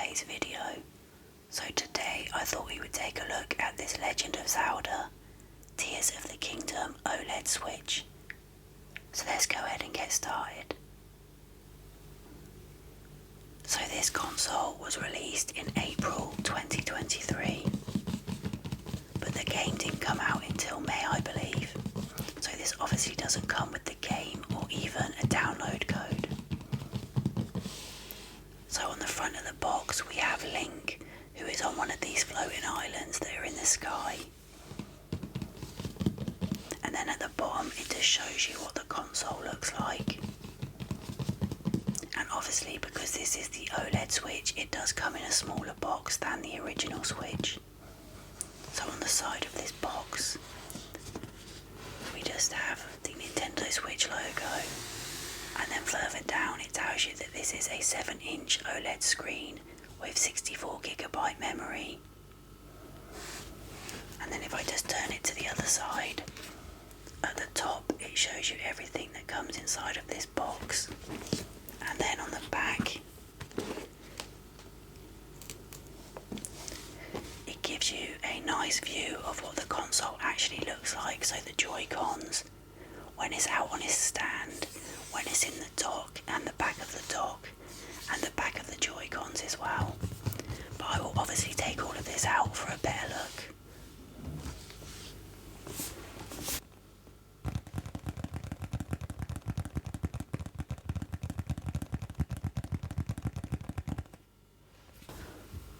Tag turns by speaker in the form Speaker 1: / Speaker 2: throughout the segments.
Speaker 1: today's video. So today I thought we would take a look at this Legend of Zelda Tears of the Kingdom OLED Switch. So let's go ahead and get started. So this console was released in April 2023, but the game didn't come out until May, I believe. So this obviously doesn't come with the game or even a download code. So on the front of the box we have Link, who is on one of these floating islands that are in the sky. And then at the bottom it just shows you what the console looks like. And obviously because this is the OLED Switch, it does come in a smaller box than the original Switch. So on the side of this box we just have the Nintendo Switch logo, and then further down it tells you that this is a 7-inch OLED screen with 64GB memory. And then if I just turn it to the other side, at the top it shows you everything that comes inside of this box. And then on the back it gives you a nice view of what the console actually looks like. So the Joy-Cons, when it's out on its stand, when it's in the dock, and the back of the dock, and the back of the Joy-Cons as well. But I will obviously take all of this out for a better look.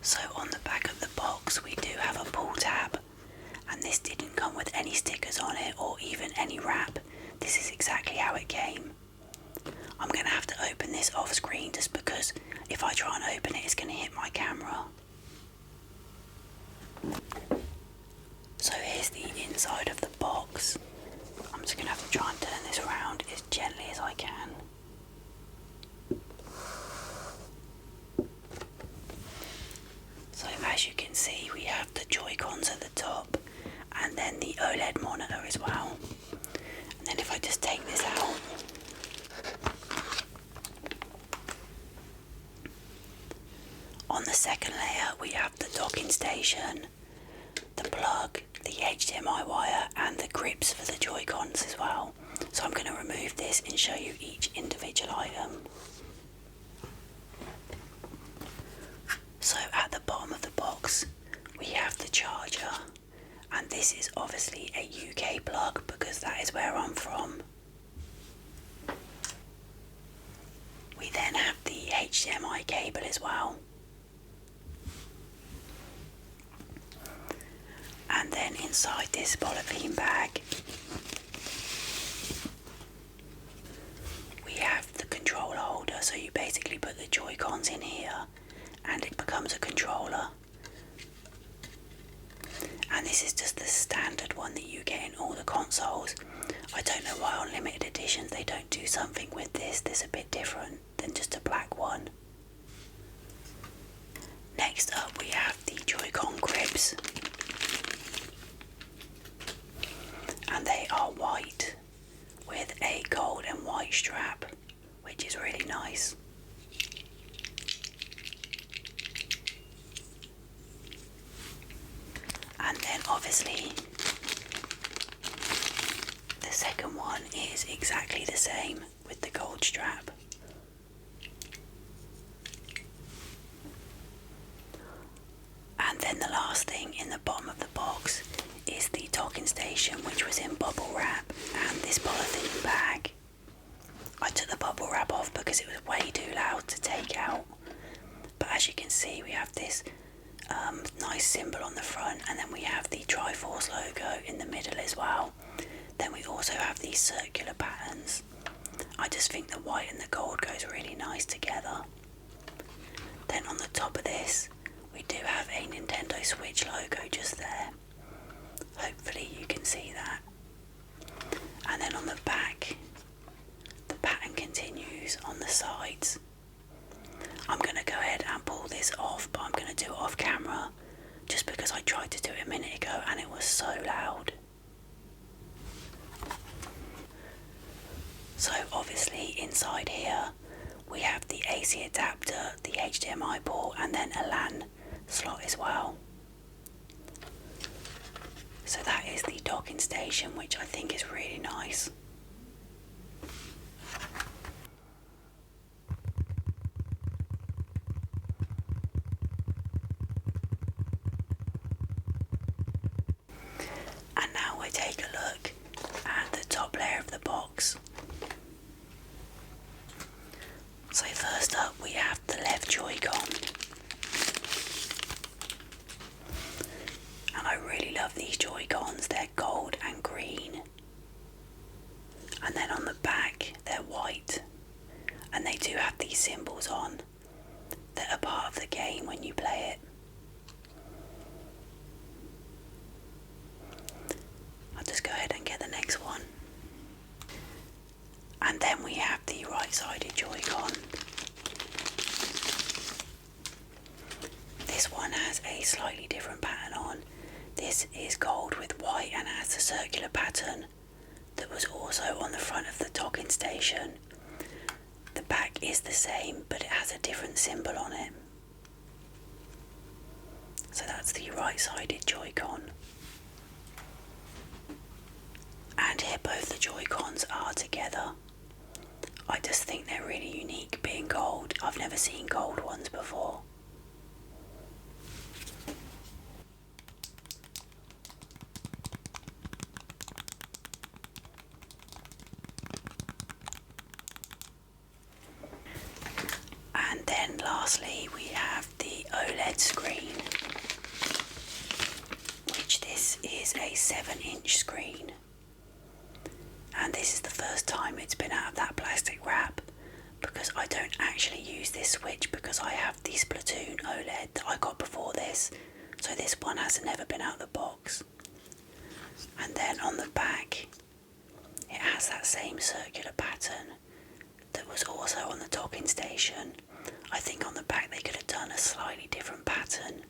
Speaker 1: So on the back of the box we do have a pull tab, and this didn't come with any stickers on it or even any wrap. This is exactly how it came. I'm going to have to open this off screen just because if I try and open it it's going to hit my camera. So here's the inside of the box. I'm just going to have to try and turn this around as gently as I can. So as you can see we have the Joy-Cons at the top and then the OLED monitor as well. And then if I just take this out, on the second layer we have the docking station, the plug, the HDMI wire and the grips for the Joy-Cons as well. So I'm going to remove this and show you each individual item. So at the bottom of the box we have the charger, and this is obviously a UK plug because that is where I'm from. We then have the HDMI cable as well. And then inside this polythene bag we have the controller holder, so you basically put the Joy-Cons in here and it becomes a controller. And this is just the standard one that you get in all the consoles. I don't know why on limited editions they don't do something with this that's a bit different than just a black one. Next up we have the Joy-Con grips, and they are white with a gold and white strap, which is really nice. And then obviously the second one is exactly the same with the gold strap. And then the last thing in the bottom of the box is the docking station, which was in bubble wrap, and this polythene bag. I took the bubble wrap off because it was way too loud to take out. But as you can see we have this nice symbol on the front, and then we have the Triforce logo in the middle as well. Then we also have these circular patterns. I just think the white and the gold goes really nice together. Then on the top of this we do have a Nintendo Switch logo just there. Hopefully you can see that. And then on the back the pattern continues on the sides. I'm going to go ahead and pull this off, but I'm going to do it off camera just because I tried to do it a minute ago and it was so loud. So obviously inside here we have the AC adapter, the HDMI port, and then a LAN slot as well. So that is the docking station, which I think is really nice. And now we take a look at the top layer of the box. So first up we have the left Joy-Con. And I really love these Joy-Cons, they're gold and green. And then on the back they're white. And they do have these symbols on that are part of the game when you play it. I'll just go ahead and get the next one. And then we have the right-sided Joy-Con. This one has a slightly different pattern on. This is gold with white and has a circular pattern that was also on the front of the docking station. The back is the same, but it has a different symbol on it. So that's the right-sided Joy-Con. And here both the Joy-Cons are together. I just think they're really unique being gold. I've never seen gold ones before. And then lastly we have the OLED screen, which this is a 7-inch screen. And this is the first time it's been out of that plastic wrap, because I don't actually use this Switch because I have the Splatoon OLED that I got before this, so this one has never been out of the box. And then on the back it has that same circular pattern that was also on the docking station. I think on the back they could have done a slightly different pattern.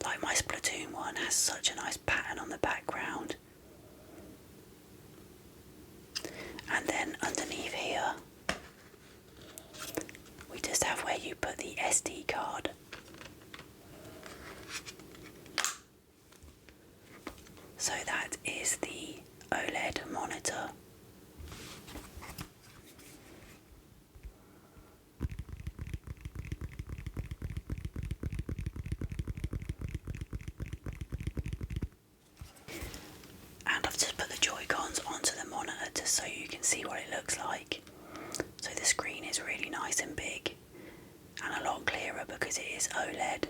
Speaker 1: Like my Splatoon one has such a nice pattern on the background. And then underneath here we just have where you put the SD card. So that is the OLED monitor. And I've just put the Joy-Cons onto the monitor just so you can see what it looks like. So the screen is really nice and big and a lot clearer because it is OLED.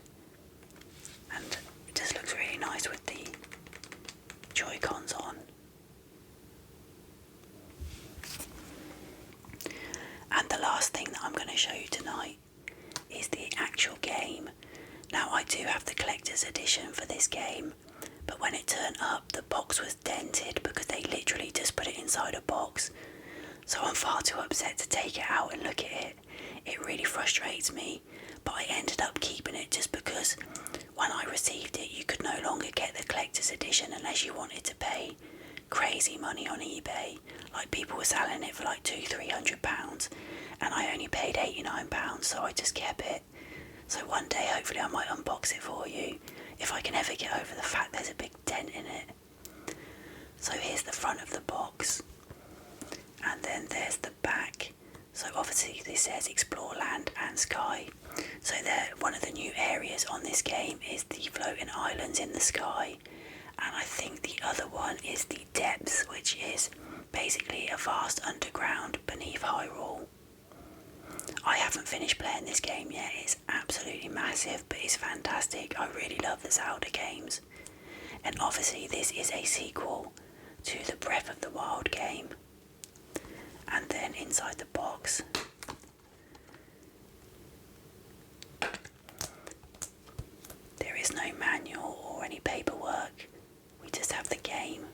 Speaker 1: And it just looks really nice with the Joy-Cons on. And the last thing that I'm going to show you tonight is the actual game. Now I do have the collector's edition for this game, but when it turned up the box was dented because they literally just put it inside a box. So I'm far too upset to take it out and look at it. It really frustrates me, but I ended up keeping it just because when I received it you could no longer get the collector's edition unless you wanted to pay crazy money on eBay. Like people were selling it for like £200-300 and I only paid £89, so I just kept it. So one day hopefully I might unbox it for you if I can ever get over the fact there's a big dent in it. So here's the front of the box, and then there's the back. So obviously this says explore land and sky. So one of the new areas on this game is the floating islands in the sky, and I think the other one is the depths, which is basically a vast underground beneath Hyrule. I haven't finished playing this game yet. It's absolutely massive, but it's fantastic. I really love the Zelda games. And obviously this is a sequel to the Breath of the Wild game. And then inside the box there is no manual or any paperwork. We just have the game.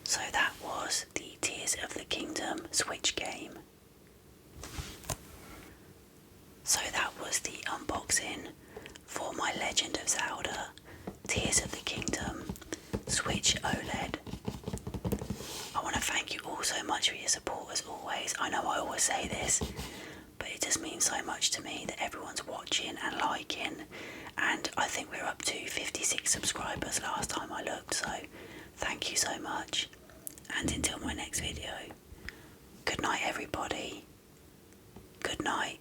Speaker 1: So that was the Tears of the Kingdom Switch game. So that was the unboxing for my Legend of Zelda. Tears of the Kingdom Switch OLED. I want to thank you all so much for your support as always. I know I always say this, but it just means so much to me that everyone's watching and liking, and I think we're up to 56 subscribers last time I looked, so thank you so much. And until my next video, good night everybody. Good night.